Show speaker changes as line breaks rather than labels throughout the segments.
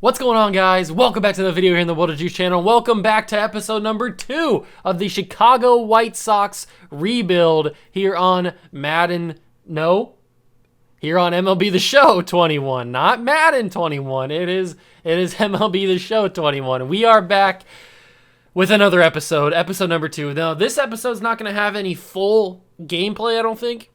What's going on, guys? Welcome back to the video here in the World of Juice channel. Welcome back to episode number 2 of the Chicago White Sox rebuild here on here on MLB The Show 21, not Madden 21. It is MLB The Show 21. We are back with another episode number 2. Now, this episode's not going to have any full gameplay, I don't think.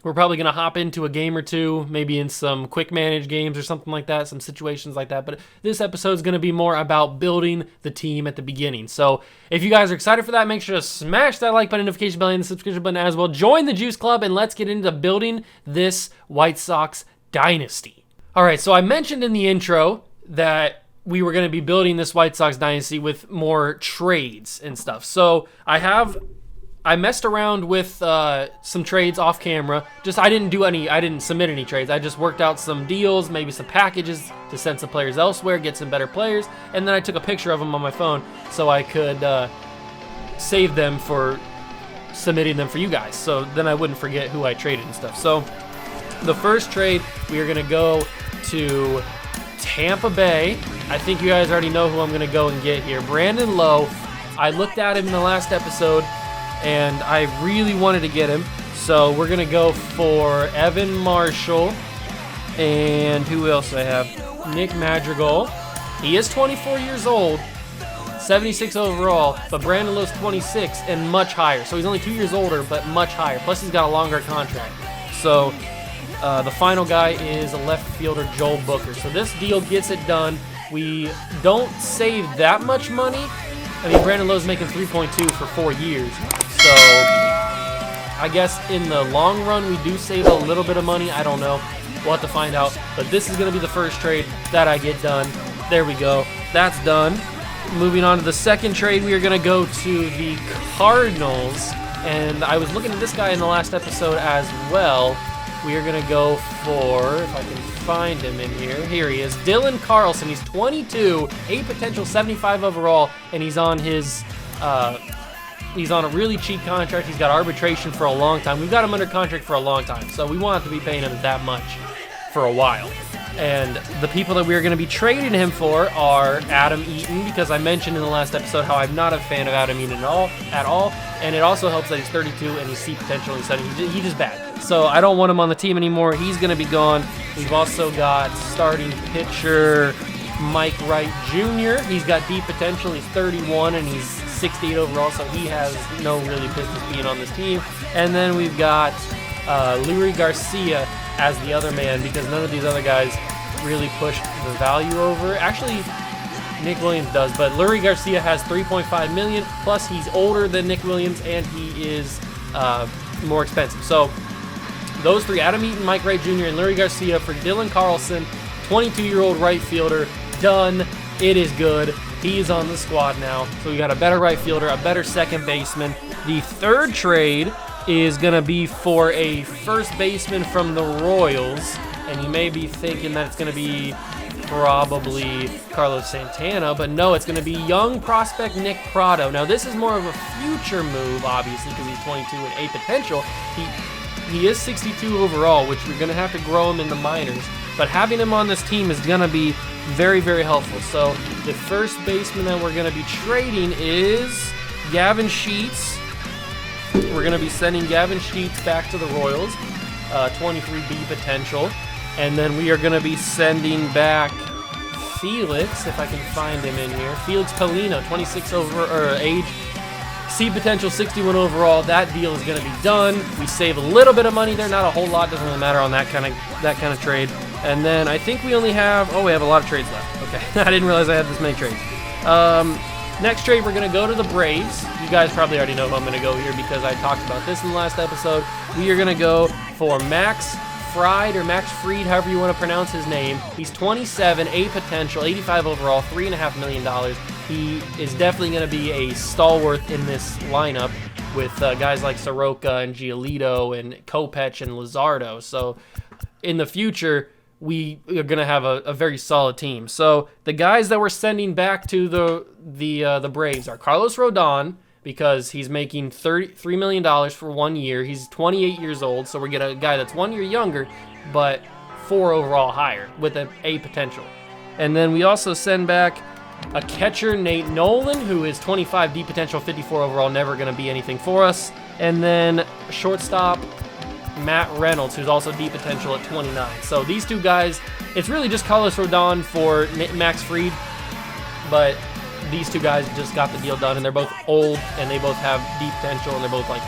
We're probably going to hop into a game or two, maybe in some quick manage games or something like that, some situations like that. But this episode is going to be more about building the team at the beginning. So if you guys are excited for that, make sure to smash that like button, notification bell, and the subscription button as well. Join the Juice Club, and let's get into building this White Sox dynasty. All right, so I mentioned in the intro that we were going to be building this White Sox dynasty with more trades and stuff. So I messed around with some trades off camera. I didn't submit any trades. I just worked out some deals, maybe some packages to send some players elsewhere, get some better players, and then I took a picture of them on my phone so I could save them for submitting them for you guys. So then I wouldn't forget who I traded and stuff. So the first trade, we are gonna go to Tampa Bay. I think you guys already know who I'm gonna go and get here. Brandon Lowe. I looked at him in the last episode, and I really wanted to get him. So we're going to go for Evan Marshall. And who else I have? Nick Madrigal. He is 24 years old, 76 overall, but Brandon Lowe's 26 and much higher. So he's only 2 years older, but much higher. Plus he's got a longer contract. So the final guy is a left fielder, Joel Booker. So this deal gets it done. We don't save that much money. I mean, Brandon Lowe's making 3.2 for 4 years. So I guess in the long run, we do save a little bit of money. I don't know. We'll have to find out. But this is going to be the first trade that I get done. There we go. That's done. Moving on to the second trade, we are going to go to the Cardinals. And I was looking at this guy in the last episode as well. We are going to go for, if I can find him in here. Here he is, Dylan Carlson. He's 22, a potential 75 overall, and he's on a really cheap contract. He's got arbitration for a long time. We've got him under contract for a long time, so we won't have to be paying him that much for a while. And the people that we are going to be trading him for are Adam Eaton, because I mentioned in the last episode how I'm not a fan of Adam Eaton at all. And it also helps that he's 32 and he's C potential. He's just bad. So I don't want him on the team anymore. He's going to be gone. We've also got starting pitcher Mike Wright Jr. He's got deep potential. He's 31 and he's 68 overall, so he has no really business being on this team. And then we've got Lurie Garcia as the other man, because none of these other guys really push the value over. Actually, Nick Williams does, but Lurie Garcia has $3.5 million, plus he's older than Nick Williams, and he is more expensive. So those three, Adam Eaton, Mike Wright Jr., and Lurie Garcia for Dylan Carlson, 22-year-old right fielder, done. It is good. He's on the squad now, so we got a better right fielder, a better second baseman. The third trade is going to be for a first baseman from the Royals, and you may be thinking that it's going to be probably Carlos Santana, but no, it's going to be young prospect Nick Prado. Now, this is more of a future move, obviously, because he's 22 and a potential. He is 62 overall, which we're going to have to grow him in the minors, but having him on this team is going to be very, very helpful. So the first baseman that we're going to be trading is Gavin Sheets. We're going to be sending Gavin Sheets back to the Royals, 23B potential. And then we are going to be sending back Felix, if I can find him in here. Felix Polino, 26 age, C potential, 61 overall. That deal is going to be done. We save a little bit of money there, not a whole lot. Doesn't really matter on that kind of trade. And then I think we only have, we have a lot of trades left. Okay, I didn't realize I had this many trades. Next trade, we're going to go to the Braves. You guys probably already know who I'm going to go here because I talked about this in the last episode. We are going to go for Max Fried, or Max Fried, however you want to pronounce his name. He's 27, A potential, 85 overall, $3.5 million. He is definitely going to be a stalwart in this lineup with guys like Soroka and Giolito and Kopech and Luzardo. So in the future, we are going to have a very solid team. So the guys that we're sending back to the Braves are Carlos Rodon, because he's making $33 million for 1 year. He's 28 years old, so we get a guy that's 1 year younger, but 4 overall higher with a A potential. And then we also send back a catcher, Nate Nolan, who is 25 D potential, 54 overall, never going to be anything for us. And then shortstop, Matt Reynolds, who's also D potential at 29. So these two guys, it's really just Carlos Rodon for Max Fried, but these two guys just got the deal done, and they're both old, and they both have D potential, and they're both like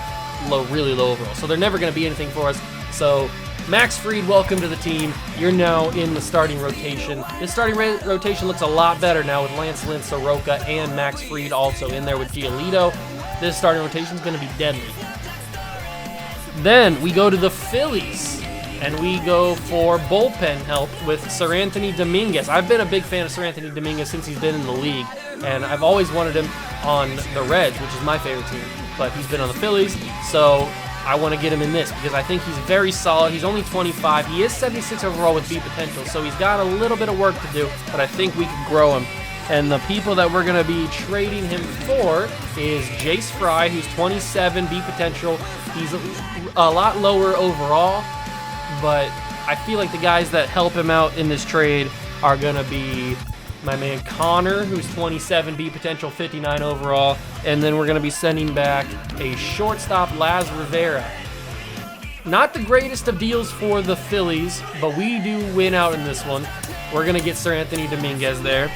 really low overall. So they're never going to be anything for us. So Max Fried, welcome to the team. You're now in the starting rotation. This starting rotation looks a lot better now with Lance Lynn, Soroka, and Max Fried also in there with Giolito. This starting rotation is going to be deadly. Then we go to the Phillies, and we go for bullpen help with Seranthony Dominguez. I've been a big fan of Seranthony Dominguez since he's been in the league, and I've always wanted him on the Reds, which is my favorite team, but he's been on the Phillies, so I want to get him in this because I think he's very solid. He's only 25. He is 76 overall with B potential, so he's got a little bit of work to do, but I think we can grow him. And the people that we're going to be trading him for is Jace Fry, who's 27, B potential. He's a lot lower overall, but I feel like the guys that help him out in this trade are going to be my man Connor, who's 27, B potential, 59 overall. And then we're going to be sending back a shortstop, Laz Rivera. Not the greatest of deals for the Phillies, but we do win out in this one. We're going to get Seranthony Dominguez there.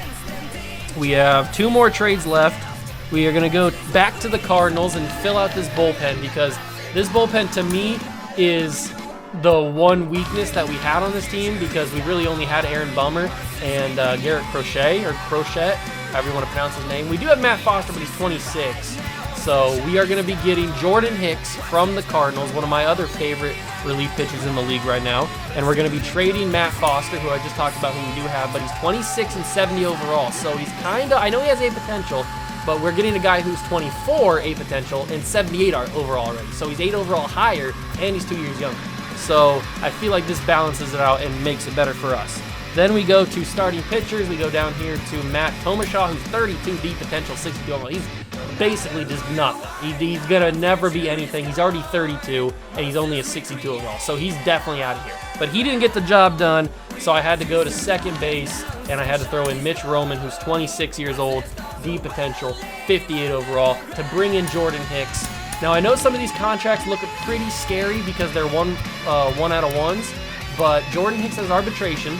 We have 2 more trades left. We are going to go back to the Cardinals and fill out this bullpen because this bullpen to me is the one weakness that we had on this team because we really only had Aaron Bummer and Garrett Crochet, however you want to pronounce his name. We do have Matt Foster, but he's 26. So we are going to be getting Jordan Hicks from the Cardinals, one of my other favorite relief pitchers in the league right now. And we're going to be trading Matt Foster, who I just talked about, who we do have, but he's 26 and 70 overall. So he's kind of, I know he has A potential, but we're getting a guy who's 24 A potential and 78 overall already. So he's 8 overall higher, and he's 2 years younger. So I feel like this balances it out and makes it better for us. Then we go to starting pitchers. We go down here to Matt Tomashaw, who's 32 D potential, 62 overall. He's basically just nothing. He's gonna never be anything. He's already 32, and he's only a 62 overall. So he's definitely out of here. But he didn't get the job done, so I had to go to second base, and I had to throw in Mitch Roman, who's 26 years old, D potential, 58 overall, to bring in Jordan Hicks. Now, I know some of these contracts look pretty scary because they're one out of ones, but Jordan Hicks has arbitration.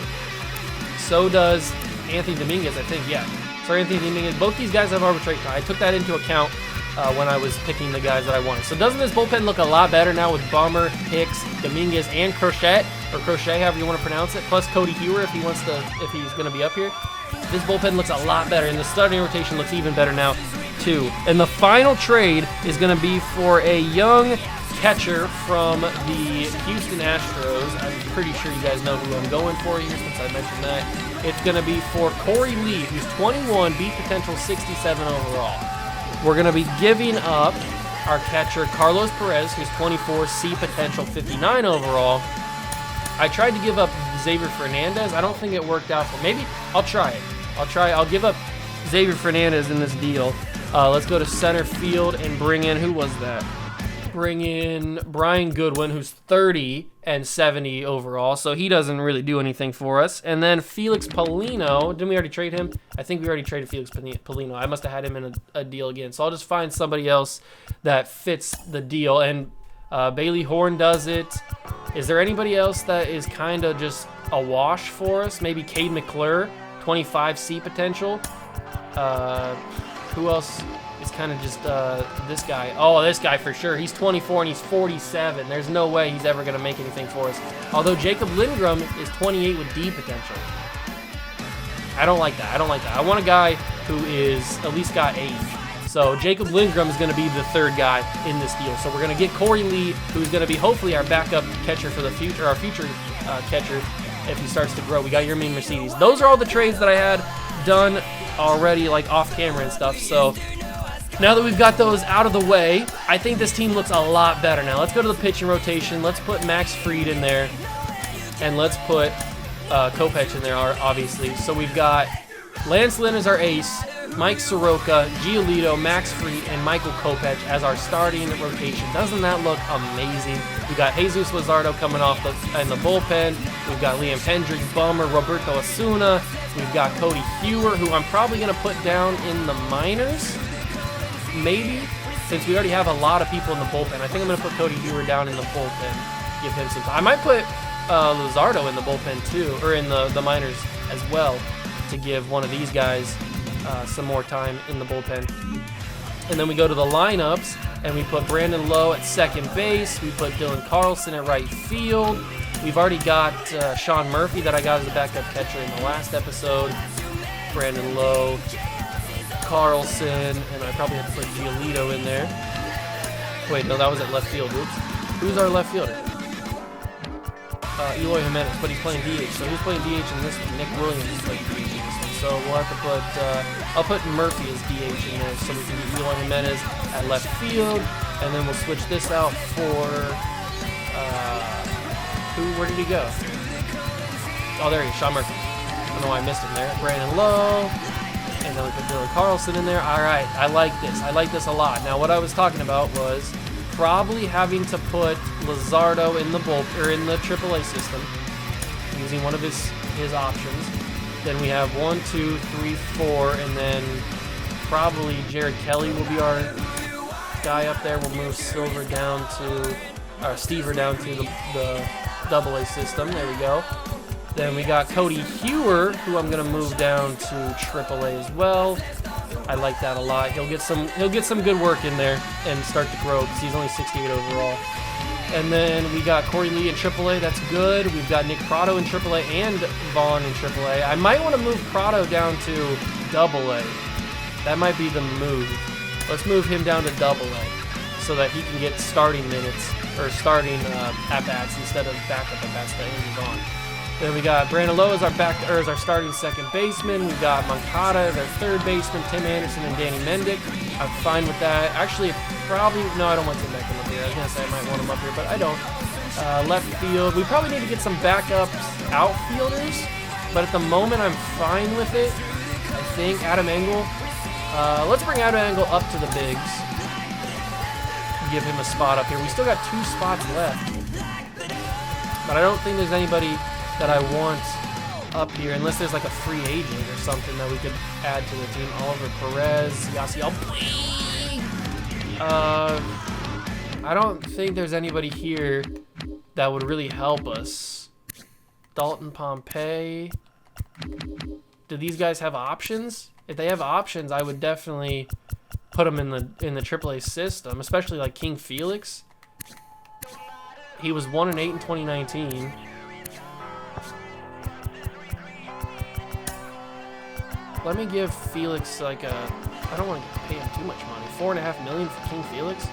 So does Anthony Dominguez, I think, yeah. So Anthony Dominguez, both these guys have arbitration. I took that into account when I was picking the guys that I wanted. So doesn't this bullpen look a lot better now with Bummer, Hicks, Dominguez, and Crochet, or Crochet, however you want to pronounce it, plus Cody Hewer if he's going to be up here? This bullpen looks a lot better, and the starting rotation looks even better now, too. And the final trade is going to be for a young catcher from the Houston Astros. I'm pretty sure you guys know who I'm going for here since I mentioned that. It's going to be for Corey Lee, who's 21, B potential, 67 overall. We're going to be giving up our catcher Carlos Perez, who's 24, C potential, 59 overall. I tried to give up Xavier Fernandez. I don't think it worked out for maybe I'll try it. I'll give up Xavier Fernandez in this deal. Let's go to center field and bring in, who was that? Bring in Brian Goodwin, who's 30 and 70 overall, so he doesn't really do anything for us. And then Felix Paulino, didn't we already trade him? I think we already traded Felix Paulino. I must have had him in a deal again, so I'll just find somebody else that fits the deal. And Bailey Horn does it. Is there anybody else that is kind of just a wash for us? Maybe Cade McClure, 25 C potential. Who else is kind of just this guy? Oh, this guy for sure. He's 24 and he's 47. There's no way he's ever going to make anything for us. Although Jacob Lindgren is 28 with D potential. I don't like that. I want a guy who is at least got age. So Jacob Lindgren is going to be the third guy in this deal. So we're going to get Corey Lee, who's going to be hopefully our backup catcher for the future, our future catcher if he starts to grow. We got Yermin Mercedes. Those are all the trades that I had done already, like off camera and stuff. So now that we've got those out of the way, I think this team looks a lot better now. Let's go to the pitching rotation. Let's put Max Fried in there, and let's put Kopech in there, obviously. So we've got Lance Lynn as our ace. Mike Soroka, Giolito, Max Fried, and Michael Kopech as our starting rotation. Doesn't that look amazing? We got Jesus Luzardo coming off in the bullpen. We've got Liam Hendricks, Bummer, Roberto Osuna. We've got Cody Hewer, who I'm probably going to put down in the minors, maybe, since we already have a lot of people in the bullpen. I think I'm going to put Cody Hewer down in the bullpen, give him some time. I might put Luzardo in the bullpen too, or in the minors as well, to give one of these guys some more time in the bullpen. And then we go to the lineups, and we put Brandon Lowe at second base. We put Dylan Carlson at right field. We've already got Sean Murphy that I got as a backup catcher in the last episode. Brandon Lowe, Carlson, and I probably have to put Giolito in there. Wait, no, that was at left field. Oops. Who's our left fielder? Eloy Jimenez, but he's playing DH. So who's playing DH in this one? Nick Williams is playing DH in this one. So we'll have to put, I'll put Murphy as DH in there so we can get Eloy Jimenez at left field. And then we'll switch this out for, where did he go? Oh, there he is, Sean Murphy. I don't know why I missed him there. Brandon Lowe. And then we put Dylan Carlson in there. All right, I like this. I like this a lot. Now, what I was talking about was probably having to put Luzardo in the in the AAA system, using one of his options. Then we have 1, 2, 3, 4, and then probably Jared Kelly will be our guy up there. We'll move Stever down to the AA system. There we go. Then we got Cody Hewer, who I'm gonna move down to AAA as well. I like that a lot. He'll get some good work in there and start to grow because he's only 68 overall. And then we got Corey Lee in AAA. That's good. We've got Nick Prado in AAA and Vaughn in AAA. I might want to move Prado down to AA. That might be the move. Let's move him down to AA so that he can get starting minutes or starting at-bats instead of backup at-bats that he's on. Then we got Brandon Lowe as our starting second baseman. We've got Moncada as our third baseman, Tim Anderson and Danny Mendick. I'm fine with that. Actually, no, I don't want Tim Beckham up here. I was gonna say I might want him up here, but I don't. Left field, we probably need to get some backups outfielders, but at the moment I'm fine with it. I think Adam Engel. Let's bring Adam Engel up to the bigs. Give him a spot up here. We still got 2 spots left, but I don't think there's anybody that I want up here, unless there's like a free agent or something that we could add to the team. Oliver Perez, Yasiel Puig. I don't think there's anybody here that would really help us. Dalton Pompey. Do these guys have options? If they have options, I would definitely put them in the AAA system, especially like King Felix. He was 1-8 in 2019. Let me give Felix like I don't want to pay him too much money. $4.5 million for King Felix.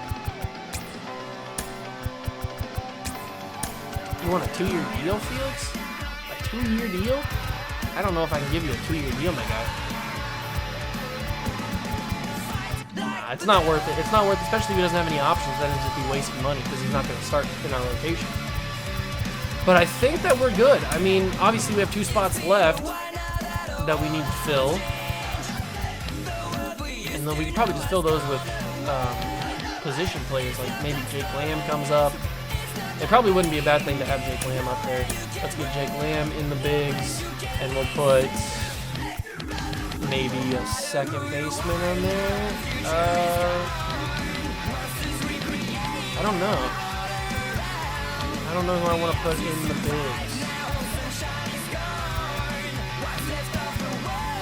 You want a 2-year deal, Felix? A 2-year deal? I don't know if I can give you a 2-year deal, my guy. Nah, it's not worth it. It's not worth it, especially if he doesn't have any options. Then it'd just be wasting money because he's not going to start in our rotation. But I think that we're good. I mean, obviously we have 2 spots left that we need to fill, and then we can probably just fill those with position players, like maybe Jake Lamb comes up. It probably wouldn't be a bad thing to have Jake Lamb up there. Let's get Jake Lamb in the bigs, and we'll put maybe a second baseman on there. I don't know. I don't know who I want to put in the bigs.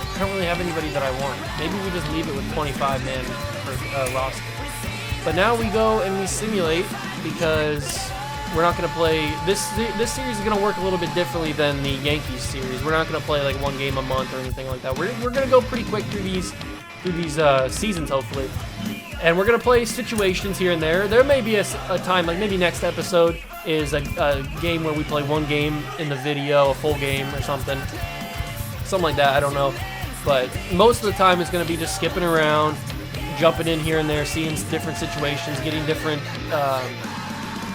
I don't really have anybody that I want. Maybe we just leave it with 25-man roster. But now we go and we simulate because we're not going to play. This series is going to work a little bit differently than the Yankees series. We're not going to play like 1 game a month or anything like that. We're going to go pretty quick through these seasons, hopefully. And we're going to play situations here and there. There may be a time, like maybe next episode is a game where we play 1 game in the video, a full game or something. Something like that, I don't know. But most of the time it's going to be just skipping around, jumping in here and there, seeing different situations, getting different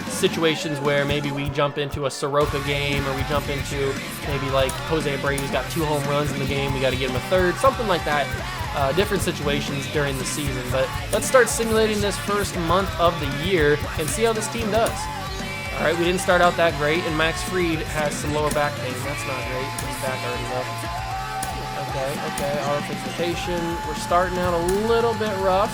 situations where maybe we jump into a Soroka game, or we jump into maybe like Jose Abreu's got 2 home runs in the game, we got to get him a third, something like that. different situations during the season. But let's start simulating this first month of the year and see how this team does. All right, we didn't start out that great, and Max Fried has some lower back pain. That's not great. His back already up. Okay, auto fix rotation. We're starting out a little bit rough.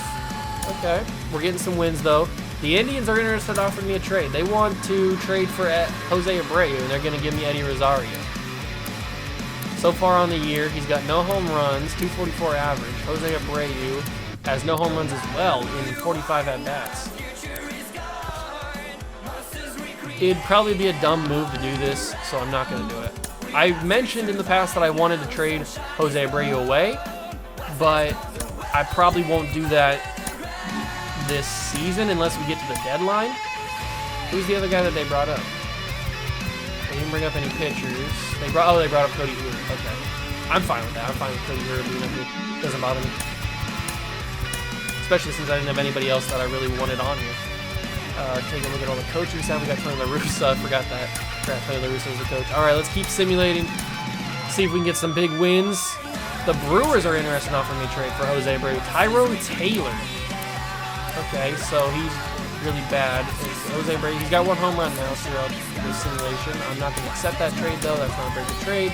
Okay, we're getting some wins though. The Indians are interested in offering me a trade. They want to trade for Jose Abreu, and they're going to give me Eddie Rosario. So far on the year, he's got no home runs, 244 average. Jose Abreu has no home runs as well in 45 at-bats. It'd probably be a dumb move to do this, so I'm not going to do it. I mentioned in the past that I wanted to trade Jose Abreu away, but I probably won't do that this season unless we get to the deadline. Who's the other guy that they brought up? They didn't bring up any pitchers. They brought up Cody Hoover. Okay. I'm fine with that. I'm fine with Cody Hoover being up here. Doesn't bother me. Especially since I didn't have anybody else that I really wanted on here. Take a look at all the coaches. We got Tony La Russa. I forgot that. Tony La Russa was the coach. All right, let's keep simulating. See if we can get some big wins. The Brewers are interested in offering me a trade for Jose Abreu. Tyrone Taylor. Okay, so he's really bad. It's Jose Abreu. He's got one home run now throughout this simulation. I'm not going to accept that trade though. That's not a very good trade.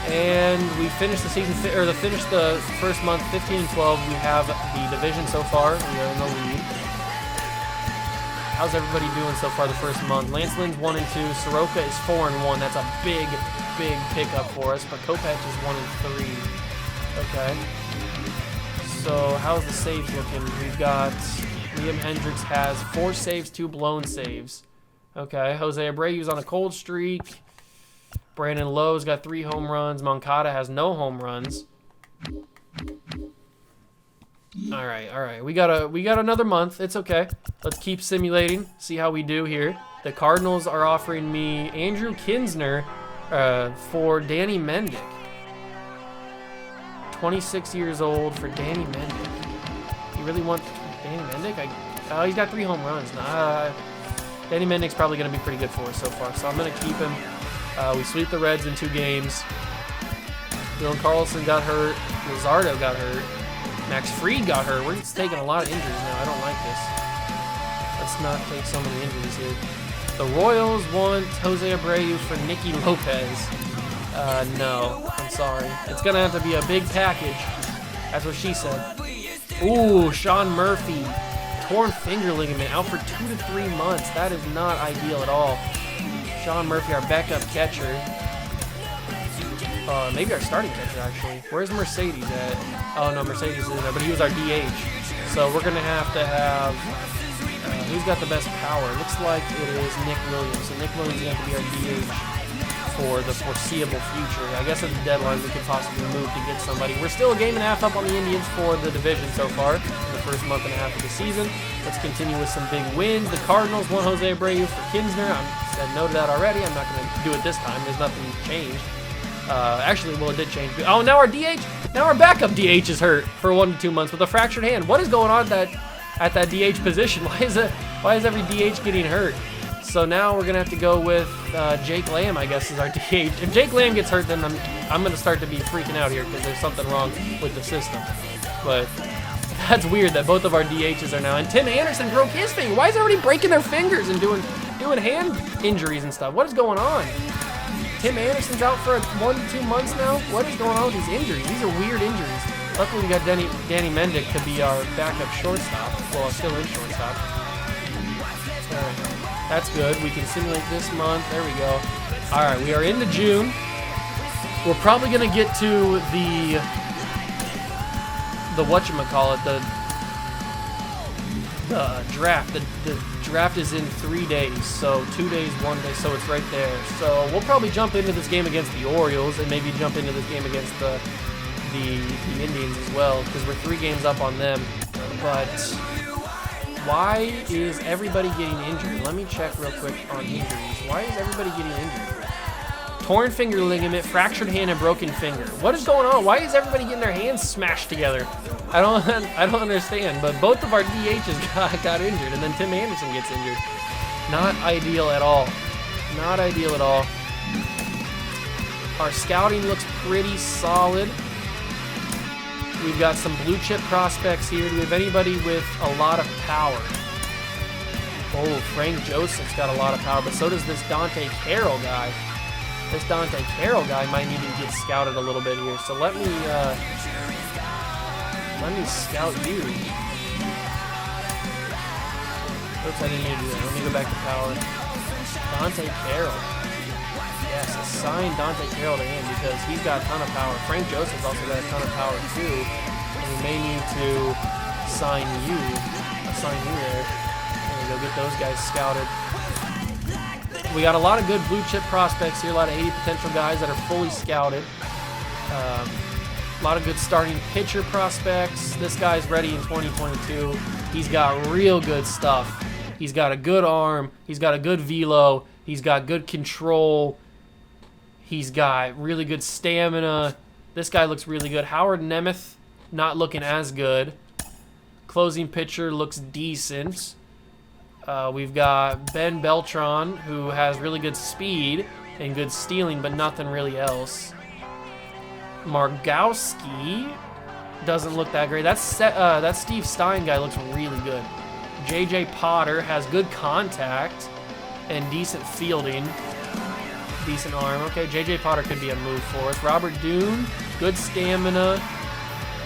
And we finished the season, finished the first month 15-12. We have the division so far. We are in the lead. How's everybody doing so far the first month? Lance Lynn's 1-2. Soroka is 4-1. That's a big pickup for us. But Kopech is 1-3. Okay. So how's the saves looking? We've got Liam Hendricks has 4 saves, 2 blown saves. Okay. Jose Abreu's on a cold streak. Brandon Lowe's got 3 home runs. Moncada has no home runs. All right. We got another month. It's okay. Let's keep simulating. See how we do here. The Cardinals are offering me Andrew Kinsner for Danny Mendick. 26 years old for Danny Mendick. You really want Danny Mendick? He's got 3 home runs. Danny Mendick's probably going to be pretty good for us so far, so I'm going to keep him. We sweep the Reds in 2 games. Dylan Carlson got hurt. Luzardo got hurt. Max Fried got hurt. We're just taking a lot of injuries now. I don't like this. Let's not take so many injuries here. The Royals want Jose Abreu for Nicky Lopez. No. I'm sorry. It's going to have to be a big package. That's what she said. Ooh, Sean Murphy. Torn finger ligament. Out for 2 to 3 months. That is not ideal at all. Sean Murphy, our backup catcher. Maybe our starting catcher, actually. Where's Mercedes at? Oh, no, Mercedes isn't there, but he was our DH. So we're going to have who's got the best power? Looks like it is Nick Williams. So Nick Williams is going to be our DH for the foreseeable future. I guess at the deadline we could possibly move to get somebody. We're still a game and a half up on the Indians for the division so far in the first month and a half of the season. Let's continue with some big wins. The Cardinals want Jose Abreu for Kinsner. I said no to that already. I'm not going to do it this time. There's nothing changed. Actually, well, it did change. Oh, now our backup DH is hurt for 1 to 2 months with a fractured hand. What is going on at that DH position? Why is every DH getting hurt? So now we're gonna have to go with Jake Lamb, I guess, is our DH. If Jake Lamb gets hurt, then I'm gonna start to be freaking out here because there's something wrong with the system. But that's weird that both of our DHs are now. And Tim Anderson broke his finger. Why is everybody breaking their fingers and doing hand injuries and stuff? What is going on? Tim Anderson's out for 1 to 2 months now. What is going on with these injuries? These are weird injuries. Luckily, we got Danny Mendick to be our backup shortstop. Well, still in shortstop. That's good. We can simulate this month. There we go. All right, we are into June. We're probably going to get to the whatchamacallit, the draft. The draft is in 3 days, so 2 days, 1 day, so it's right there. So we'll probably jump into this game against the Orioles and maybe jump into this game against the Indians as well, because we're 3 games up on them. But why is everybody getting injured? Let me check real quick on injuries. Why is everybody getting injured? Torn finger ligament, fractured hand, and broken finger. What is going on? Why is everybody getting their hands smashed together? I don't understand. But both of our DHs got injured, and then Tim Anderson gets injured. Not ideal at all. Not ideal at all. Our scouting looks pretty solid. We've got some blue chip prospects here. Do we have anybody with a lot of power? Oh, Frank Joseph's got a lot of power, but so does this Dante Carroll guy. This Dante Carroll guy might need to get scouted a little bit here. So let me scout you. Oops, I didn't need to do that. Let me go back to power. Dante Carroll. Yes, assign Dante Carroll to him because he's got a ton of power. Frank Joseph's also got a ton of power too. And we may need to assign you there. There we go, get those guys scouted. We got a lot of good blue chip prospects here, a lot of 80 potential guys that are fully scouted. A lot of good starting pitcher prospects. This guy's ready in 2022. He's got real good stuff. He's got a good arm. He's got a good velo. He's got good control. He's got really good stamina. This guy looks really good. Howard Nemeth, not looking as good. Closing pitcher looks decent. We've got Ben Beltran, who has really good speed and good stealing, but nothing really else. Margowski doesn't look that great. That Steve Stein guy looks really good. J.J. Potter has good contact and decent fielding. Decent arm. Okay, J.J. Potter could be a move for us. Robert Doon, good stamina,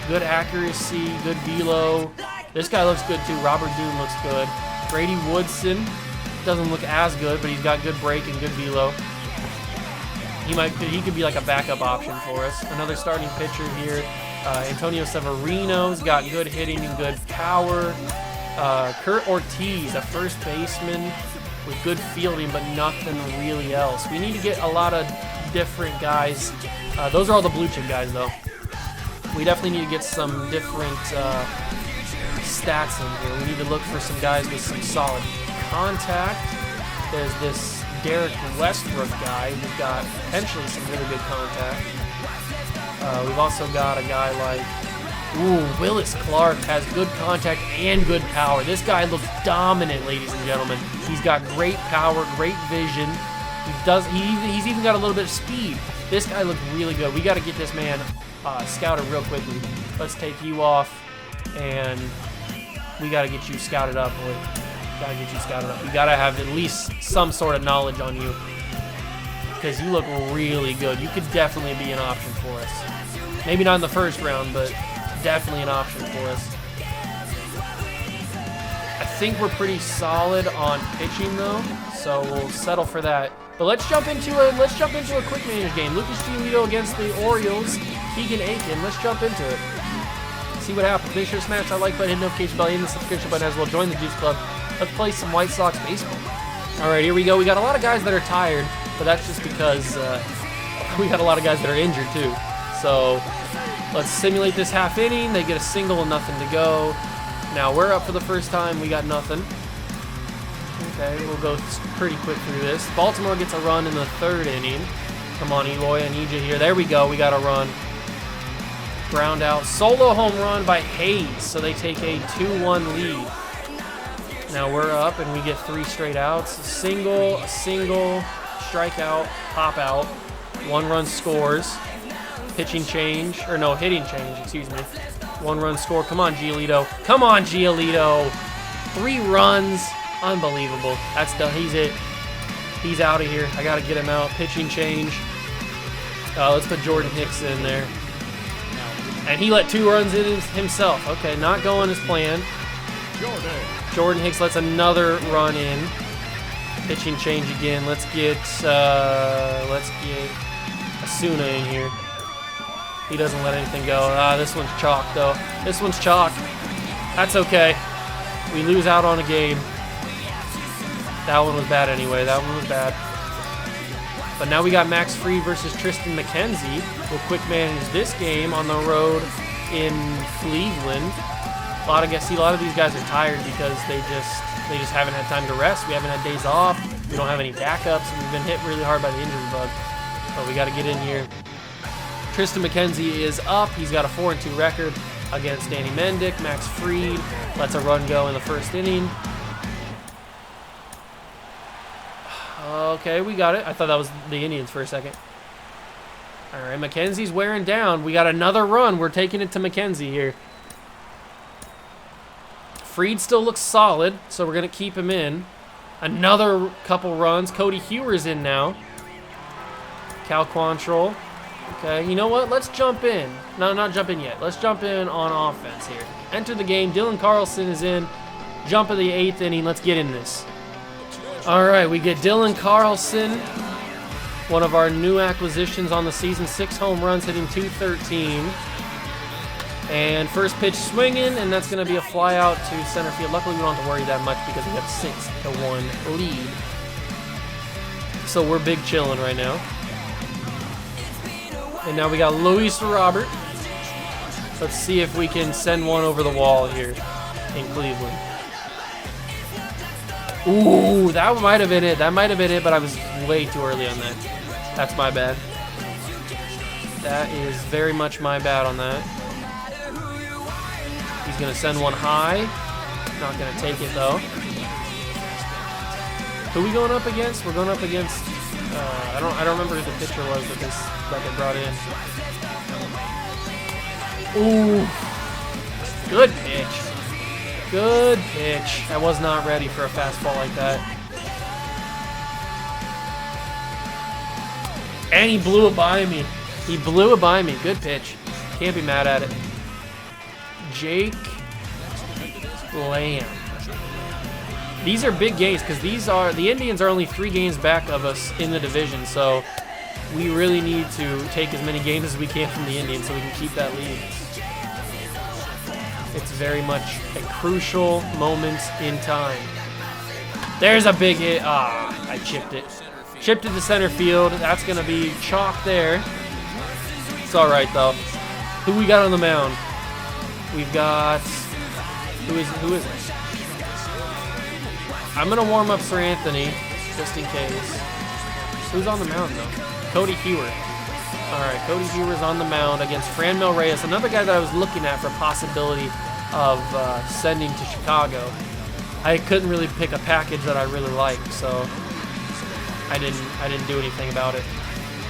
good accuracy, good velo. This guy looks good too. Robert Doon looks good. Brady Woodson doesn't look as good, but he's got good break and good velo. He could be like a backup option for us. Another starting pitcher here. Antonio Severino's got good hitting and good power. Kurt Ortiz, a first baseman with good fielding, but nothing really else. We need to get a lot of different guys. Those are all the blue chip guys, though. We definitely need to get some different stats in here. We need to look for some guys with some solid contact. There's this Derek Westbrook guy who's got potentially some really good contact. We've also got a guy like, Willis Clark has good contact and good power. This guy looks dominant, ladies and gentlemen. He's got great power, great vision. He's even got a little bit of speed. This guy looks really good. We got to get this man scouted real quickly. Let's take you off, and we got to get you scouted up, boy. Got to get you scouted up. We got to have at least some sort of knowledge on you because you look really good. You could definitely be an option for us. Maybe not in the first round, but definitely an option for us. I think we're pretty solid on pitching though, so we'll settle for that. But let's jump into a quick manage game. Lucas Giolito against the Orioles. Keegan Aiken. Let's jump into it. See what happens. Make sure to smash that like button, hit notification bell, and the subscription button as well. Join the Juice Club. Let's play some White Sox baseball. All right, here we go. We got a lot of guys that are tired, but that's just because we got a lot of guys that are injured too. So let's simulate this half inning. They get a single and nothing to go. Now we're up for the first time. We got nothing. Okay, we'll go pretty quick through this. Baltimore gets a run in the third inning. Come on, Eloy, I need you here. There we go. We got a run. Ground out. Solo home run by Hayes. So they take a 2-1 lead. Now we're up and we get 3 straight outs. Single, strikeout, pop out. 1 run scores. Hitting change. 1 run score. Come on, Giolito. Come on, Giolito. 3 runs. Unbelievable. That's done. He's it. He's out of here. I got to get him out. Pitching change. Let's put Jordan Hicks in there. And he let 2 runs in himself. Okay, not going as planned. Jordan Hicks lets another run in. Pitching change again. Let's get Asuna in here. He doesn't let anything go. This one's chalk though. This one's chalk. That's okay. We lose out on a game. That one was bad anyway. That one was bad. But now we got Max Fried versus Tristan McKenzie. We'll quick manage this game on the road in Cleveland. A lot of these guys are tired because they just haven't had time to rest. We haven't had days off. We don't have any backups. We've been hit really hard by the injury bug. But we got to get in here. Tristan McKenzie is up. He's got a 4-2 record against Danny Mendick. Max Fried lets a run go in the first inning. Okay, we got it. I thought that was the Indians for a second. All right, McKenzie's wearing down. We got another run. We're taking it to McKenzie here. Freed still looks solid, so we're going to keep him in. Another couple runs. Cody Hewer's in now. Cal Quantrill. Okay, you know what? Let's jump in. No, not jump in yet. Let's jump in on offense here. Enter the game. Dylan Carlson is in. Jump of the 8th inning. Let's get in this. All right, we get Dylan Carlson, one of our new acquisitions on the season. 6 home runs, hitting .213. And first pitch swinging, and that's going to be a fly out to center field. Luckily, we don't have to worry that much because we have 6-1 lead. So we're big chilling right now. And now we got Luis Robert. Let's see if we can send one over the wall here in Cleveland. Ooh, that might have been it. That might have been it, but I was way too early on that. That's my bad. That is very much my bad on that. He's going to send one high. Not going to take it, though. Who are we going up against? We're going up against... I don't remember who the pitcher was that they brought in. Ooh. Good pitch. Good pitch. I was not ready for a fastball like that. And he blew it by me. He blew it by me. Good pitch. Can't be mad at it. Jake Lamb. These are big games because the Indians are only 3 games back of us in the division, so we really need to take as many games as we can from the Indians so we can keep that lead. It's very much a crucial moment in time. There's a big hit. Ah, I chipped it. Chipped it to center field. That's going to be chalk there. It's all right, though. Who we got on the mound? We've got... Who is it? I'm going to warm up Sir Anthony, just in case. Who's on the mound, though? Cody Hewer. All right, Cody Hewer's on the mound against Franmil Reyes, another guy that I was looking at for possibility of sending to Chicago. I couldn't really pick a package that I really liked, so I didn't do anything about it.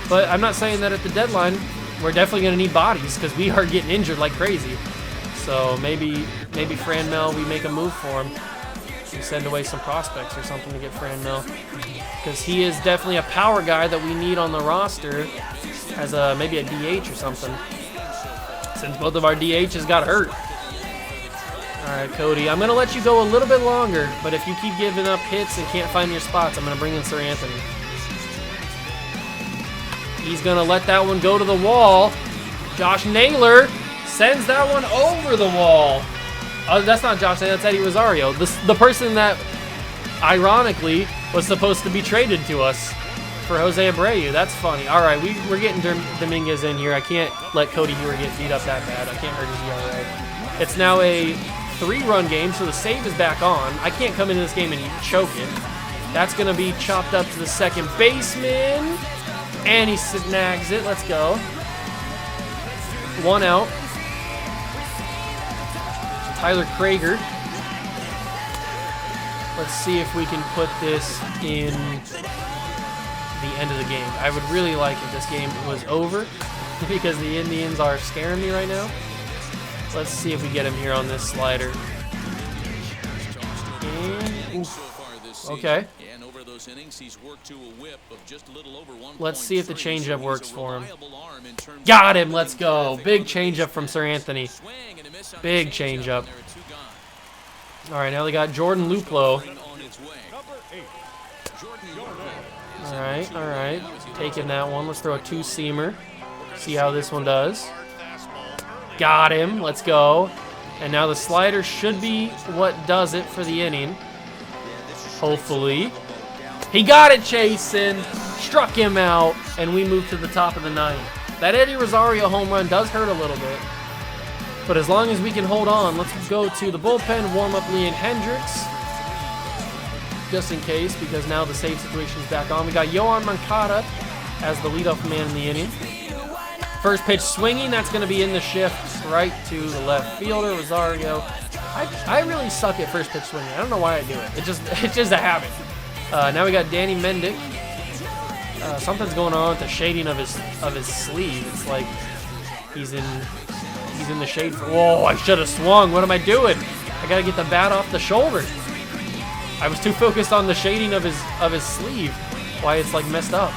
But I'm not saying that at the deadline we're definitely going to need bodies because we are getting injured like crazy. So maybe Franmil, we make a move for him. We send away some prospects or something to get Franmil, because he is definitely a power guy that we need on the roster as maybe a DH or something, since both of our DHs got hurt. All right, Cody, I'm going to let you go a little bit longer, but if you keep giving up hits and can't find your spots, I'm going to bring in Sir Anthony. He's going to let that one go to the wall. Josh Naylor sends that one over the wall. Oh, that's not Josh, that's Eddie Rosario. The person that, ironically, was supposed to be traded to us for Jose Abreu. That's funny. All right, we're getting Dominguez in here. I can't let Cody Hewer get beat up that bad. I can't hurt his ERA. It's now a 3-run game, so the save is back on. I can't come into this game and choke it. That's going to be chopped up to the second baseman. And he snags it. Let's go. 1 out. Tyler Krager. Let's see if we can put this in the end of the game. I would really like if this game was over because the Indians are scaring me right now. Let's see if we get him here on this slider. And, okay. Let's see if the changeup works for him. Got him. Let's go. Big changeup from Sir Anthony. Big changeup. All right, now they got Jordan Luplow. All right. Taking that one. Let's throw a 2-seamer. See how this one does. Got him. Let's go. And now the slider should be what does it for the inning. Hopefully. He got it, Chasen. Struck him out, and we move to the top of the 9th. That Eddie Rosario home run does hurt a little bit. But as long as we can hold on, let's go to the bullpen, warm up Leon Hendricks. Just in case, because now the save situation is back on. We got Yohan Moncada as the leadoff man in the inning. First pitch swinging, that's going to be in the shift right to the left fielder, Rosario. I really suck at first pitch swinging. I don't know why I do it. It's just a habit. Now we got Danny Mendick. something's going on with the shading of his sleeve. It's like he's in the shade for. Whoa! I should have swung. What am I doing? I gotta get the bat off the shoulder. I was too focused on the shading of his sleeve. Why it's like messed up.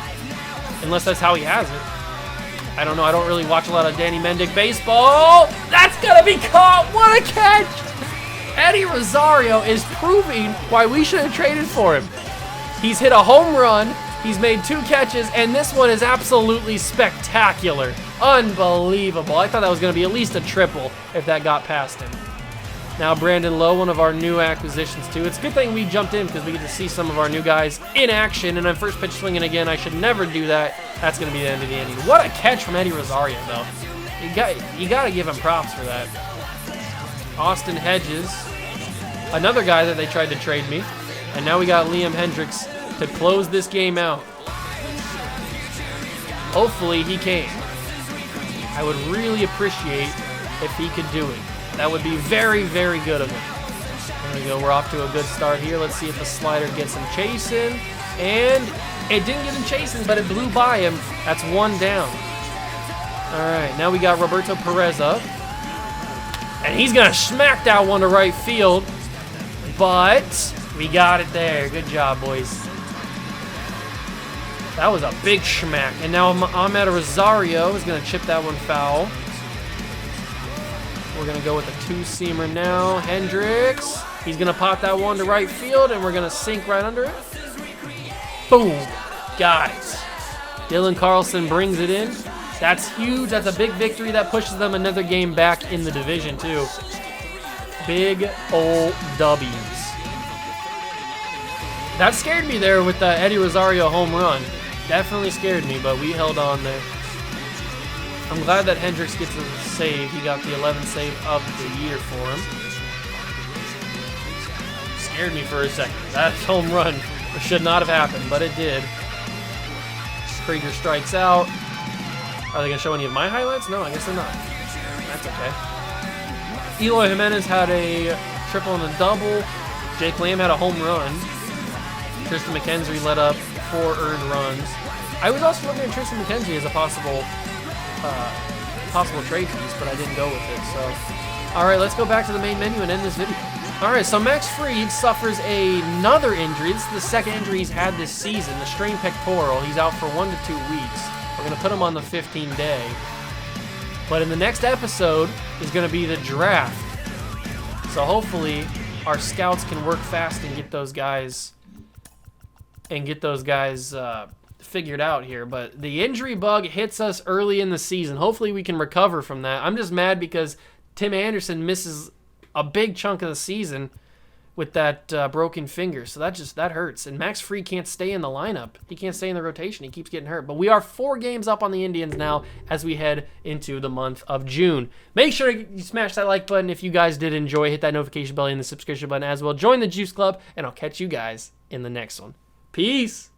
Unless that's how he has it. I don't know. I don't really watch a lot of Danny Mendick baseball. That's gonna be caught. What a catch! Eddie Rosario is proving why we should have traded for him. He's hit a home run. He's made 2 catches, and this one is absolutely spectacular. Unbelievable. I thought that was going to be at least a triple if that got past him. Now Brandon Lowe, one of our new acquisitions too. It's a good thing we jumped in because we get to see some of our new guys in action. And I'm first pitch swinging again. I should never do that. That's going to be the end of the inning. What a catch from Eddie Rosario, though. You got to give him props for that. Austin Hedges, another guy that they tried to trade me. And now we got Liam Hendricks to close this game out. Hopefully he can. I would really appreciate if he could do it. That would be very, very good of him. There we go. We're off to a good start here. Let's see if the slider gets him chasing. And it didn't get him chasing, but it blew by him. That's 1 down. All right, now we got Roberto Perez up. And he's going to smack that one to right field. But we got it there. Good job, boys. That was a big schmack. And now Ahmed Rosario is going to chip that one foul. We're going to go with a 2-seamer now. Hendricks. He's going to pop that one to right field, and we're going to sink right under it. Boom. Got it. Dylan Carlson brings it in. That's huge. That's a big victory. That pushes them another game back in the division, too. Big old W's. That scared me there with the Eddie Rosario home run. Definitely scared me, but we held on there. I'm glad that Hendricks gets a save. He got the 11th save of the year for him. Scared me for a second. That home run should not have happened, but it did. Krieger strikes out. Are they going to show any of my highlights? No, I guess they're not. That's okay. Eloy Jimenez had a triple and a double. Jake Lamb had a home run. Tristan McKenzie led up 4 earned runs. I was also looking at Tristan McKenzie as a possible trade piece, but I didn't go with it. So, all right, let's go back to the main menu and end this video. All right, so Max Fried suffers another injury. This is the second injury he's had this season, the strained pectoral. He's out for 1 to 2 weeks. We're going to put him on the 15-day. But in the next episode is going to be the draft. So hopefully our scouts can work fast and get those guys figured out here. But the injury bug hits us early in the season. Hopefully we can recover from that. I'm just mad because Tim Anderson misses a big chunk of the season with that broken finger. So that hurts. And Max Fried can't stay in the lineup. He can't stay in the rotation. He keeps getting hurt. But we are 4 games up on the Indians now as we head into the month of June. Make sure you smash that like button if you guys did enjoy. Hit that notification bell and the subscription button as well. Join the Juice Club, and I'll catch you guys in the next one. Peace.